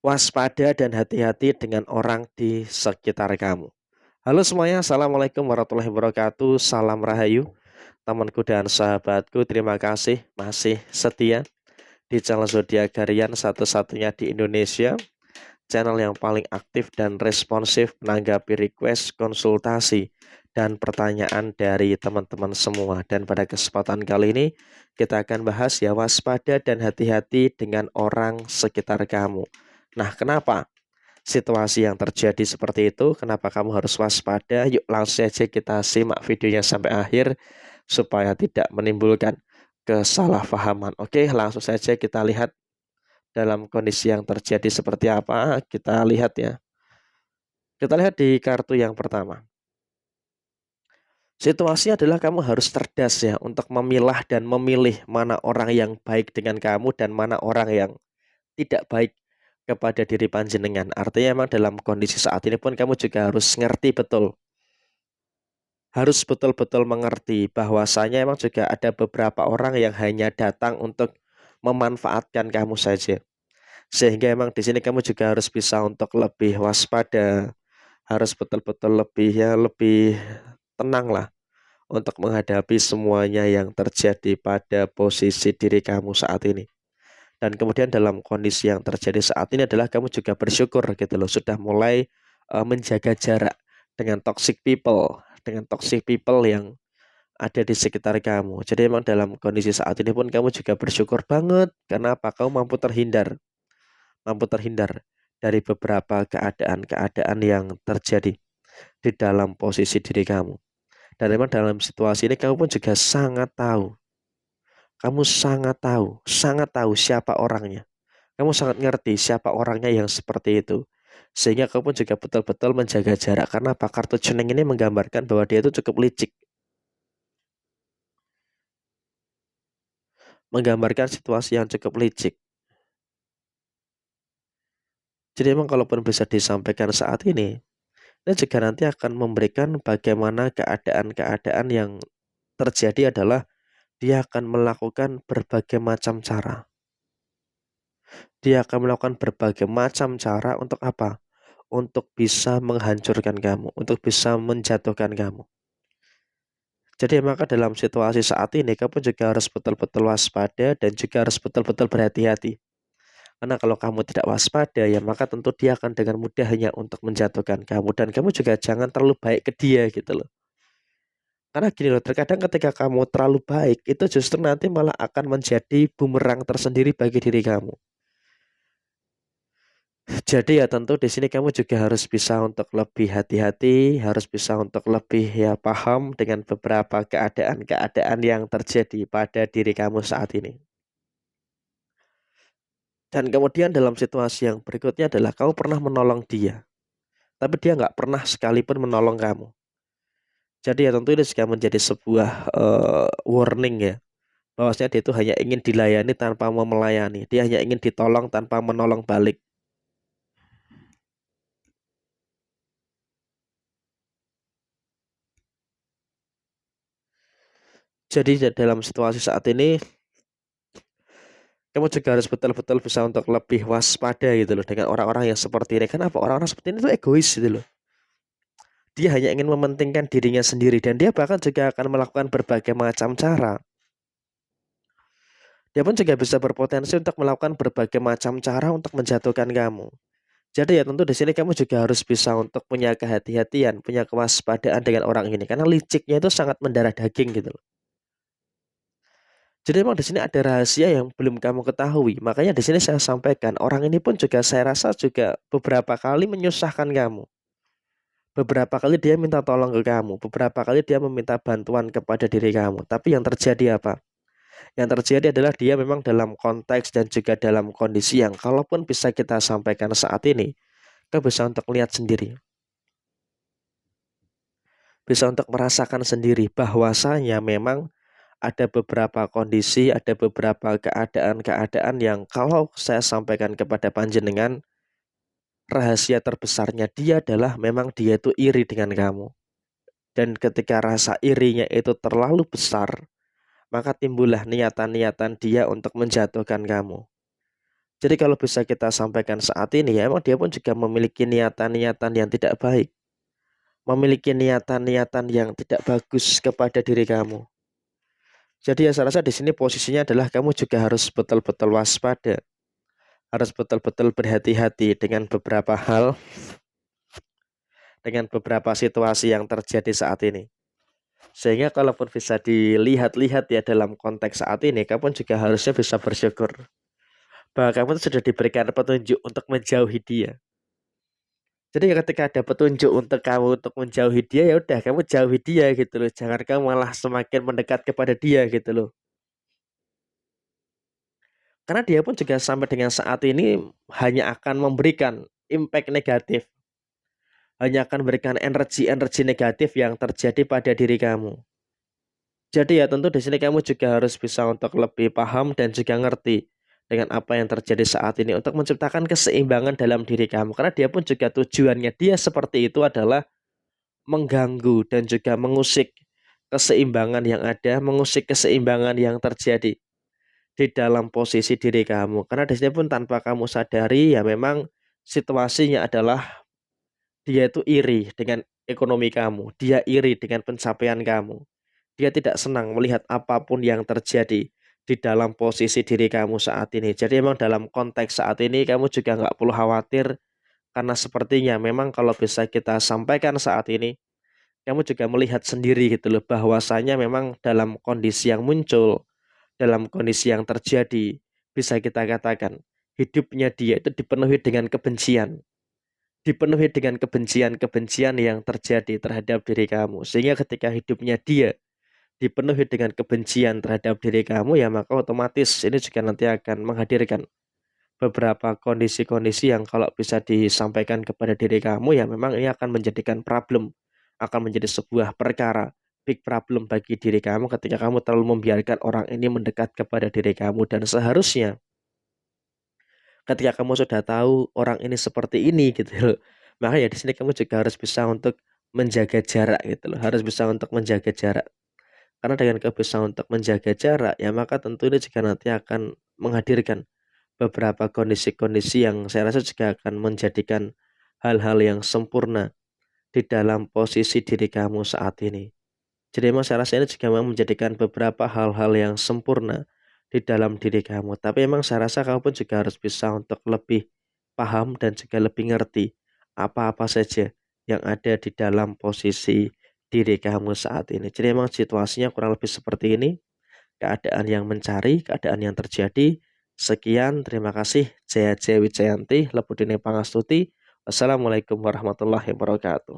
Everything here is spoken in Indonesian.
Waspada dan hati-hati dengan orang di sekitar kamu. Halo semuanya, Assalamualaikum warahmatullahi wabarakatuh. Salam Rahayu, temanku dan sahabatku. Terima kasih masih setia di channel Zodiak Harian satu-satunya di Indonesia. Channel yang paling aktif dan responsif menanggapi request, konsultasi, dan pertanyaan dari teman-teman semua. Dan pada kesempatan kali ini kita akan bahas ya, waspada dan hati-hati dengan orang sekitar kamu. Nah, kenapa situasi yang terjadi seperti itu? Kenapa kamu harus waspada? Yuk langsung saja kita simak videonya sampai akhir supaya tidak menimbulkan kesalahpahaman. Oke, langsung saja kita lihat dalam kondisi yang terjadi seperti apa. Kita lihat ya. Kita lihat di kartu yang pertama. Situasi adalah kamu harus cerdas ya untuk memilah dan memilih mana orang yang baik dengan kamu dan mana orang yang tidak baik kepada diri panjenengan. Artinya memang dalam kondisi saat ini pun kamu juga harus ngerti betul. Harus betul-betul mengerti bahwasanya memang juga ada beberapa orang yang hanya datang untuk memanfaatkan kamu saja. Sehingga emang di sini kamu juga harus bisa untuk lebih waspada, harus betul-betul lebih tenang lah untuk menghadapi semuanya yang terjadi pada posisi diri kamu saat ini. Dan kemudian dalam kondisi yang terjadi saat ini adalah kamu juga bersyukur gitu loh, sudah mulai menjaga jarak dengan toxic people yang ada di sekitar kamu. Jadi emang dalam kondisi saat ini pun kamu juga bersyukur banget karena apa? Kamu mampu terhindar dari beberapa keadaan-keadaan yang terjadi di dalam posisi diri kamu. Dan memang dalam situasi ini kamu pun juga sangat tahu siapa orangnya. Kamu sangat ngerti siapa orangnya yang seperti itu. Sehingga kamu pun juga betul-betul menjaga jarak. Karena apa? Kartu Ceneng ini menggambarkan bahwa dia itu cukup licik. Menggambarkan situasi yang cukup licik. Jadi memang kalaupun bisa disampaikan saat ini juga nanti akan memberikan bagaimana keadaan-keadaan yang terjadi adalah dia akan melakukan berbagai macam cara. Dia akan melakukan berbagai macam cara untuk apa? Untuk bisa menghancurkan kamu, untuk bisa menjatuhkan kamu. Jadi maka dalam situasi saat ini kamu juga harus betul-betul waspada dan juga harus betul-betul berhati-hati. Karena kalau kamu tidak waspada ya maka tentu dia akan dengan mudahnya untuk menjatuhkan kamu dan kamu juga jangan terlalu baik ke dia gitu loh. Karena gini loh, terkadang ketika kamu terlalu baik itu justru nanti malah akan menjadi bumerang tersendiri bagi diri kamu. Jadi ya tentu di sini kamu juga harus bisa untuk lebih hati-hati, harus bisa untuk lebih ya paham dengan beberapa keadaan-keadaan yang terjadi pada diri kamu saat ini. Dan kemudian dalam situasi yang berikutnya adalah kamu pernah menolong dia, tapi dia nggak pernah sekalipun menolong kamu. Jadi ya tentu ini juga menjadi sebuah warning ya, bahwasanya dia itu hanya ingin dilayani tanpa mau melayani, dia hanya ingin ditolong tanpa menolong balik. Jadi dalam situasi saat ini kamu juga harus betul-betul bisa untuk lebih waspada gitu loh dengan orang-orang yang seperti ini. Kenapa? Orang-orang seperti ini tuh egois gitu loh. Dia hanya ingin mementingkan dirinya sendiri dan dia bahkan juga akan melakukan berbagai macam cara. Dia pun juga bisa berpotensi untuk melakukan berbagai macam cara untuk menjatuhkan kamu. Jadi ya tentu di sini kamu juga harus bisa untuk punya kehati-hatian, punya kewaspadaan dengan orang ini karena liciknya itu sangat mendarah daging gitu loh. Jadi memang di sini ada rahasia yang belum kamu ketahui. Makanya di sini saya sampaikan, orang ini pun juga saya rasa juga beberapa kali menyusahkan kamu. Beberapa kali dia minta tolong ke kamu, beberapa kali dia meminta bantuan kepada diri kamu. Tapi yang terjadi apa? Yang terjadi adalah dia memang dalam konteks dan juga dalam kondisi yang kalaupun bisa kita sampaikan saat ini, kita bisa untuk lihat sendiri. Bisa untuk merasakan sendiri bahwasanya memang ada beberapa kondisi, ada beberapa keadaan-keadaan yang kalau saya sampaikan kepada panjenengan, rahasia terbesarnya dia adalah memang dia itu iri dengan kamu. Dan ketika rasa irinya itu terlalu besar, maka timbullah niatan-niatan dia untuk menjatuhkan kamu. Jadi kalau bisa kita sampaikan saat ini ya emang dia pun juga memiliki niatan-niatan yang tidak baik, memiliki niatan-niatan yang tidak bagus kepada diri kamu. Jadi ya saya rasa di sini posisinya adalah kamu juga harus betul-betul waspada, harus betul-betul berhati-hati dengan beberapa situasi yang terjadi saat ini. Sehingga kalaupun bisa dilihat-lihat ya dalam konteks saat ini, kamu juga harusnya bisa bersyukur bahwa kamu tuh sudah diberikan petunjuk untuk menjauhi dia. Jadi ya ketika ada petunjuk untuk kamu untuk menjauhi dia, ya udah kamu jauhi dia gitu loh. Jangan kamu malah semakin mendekat kepada dia gitu loh. Karena dia pun juga sampai dengan saat ini hanya akan memberikan impact negatif, hanya akan memberikan energi-energi negatif yang terjadi pada diri kamu. Jadi ya tentu di sini kamu juga harus bisa untuk lebih paham dan juga ngerti dengan apa yang terjadi saat ini untuk menciptakan keseimbangan dalam diri kamu. Karena dia pun juga tujuannya dia seperti itu adalah mengganggu dan juga mengusik keseimbangan yang ada, mengusik keseimbangan yang terjadi di dalam posisi diri kamu. Karena di sini pun tanpa kamu sadari ya memang situasinya adalah dia itu iri dengan ekonomi kamu, dia iri dengan pencapaian kamu. Dia tidak senang melihat apapun yang terjadi di dalam posisi diri kamu saat ini. Jadi memang dalam konteks saat ini kamu juga nggak perlu khawatir karena sepertinya memang kalau bisa kita sampaikan saat ini, kamu juga melihat sendiri gitu loh bahwasanya memang dalam kondisi yang muncul, dalam kondisi yang terjadi, bisa kita katakan hidupnya dia itu dipenuhi dengan kebencian-kebencian yang terjadi terhadap diri kamu. Sehingga ketika hidupnya dia dipenuhi dengan kebencian terhadap diri kamu ya maka otomatis ini juga nanti akan menghadirkan beberapa kondisi-kondisi yang kalau bisa disampaikan kepada diri kamu ya memang ini akan menjadikan problem, akan menjadi sebuah perkara big problem bagi diri kamu ketika kamu terlalu membiarkan orang ini mendekat kepada diri kamu dan seharusnya ketika kamu sudah tahu orang ini seperti ini gitu loh. Maka ya di sini kamu juga harus bisa untuk menjaga jarak gitu loh, harus bisa untuk menjaga jarak. Karena dengan kebiasaan untuk menjaga jarak, ya maka tentu ini juga nanti akan menghadirkan beberapa kondisi-kondisi yang saya rasa juga akan menjadikan hal-hal yang sempurna di dalam posisi diri kamu saat ini. Jadi memang saya rasa ini juga memang menjadikan beberapa hal-hal yang sempurna di dalam diri kamu. Tapi memang saya rasa kamu pun juga harus bisa untuk lebih paham dan juga lebih ngerti apa-apa saja yang ada di dalam posisi diri kamu saat ini. Jadi memang situasinya kurang lebih seperti ini, keadaan yang mencari, keadaan yang terjadi. Sekian, terima kasih. Jaya Jaya Wijayanti, Lepudine Pangastuti. Wassalamualaikum warahmatullahi wabarakatuh.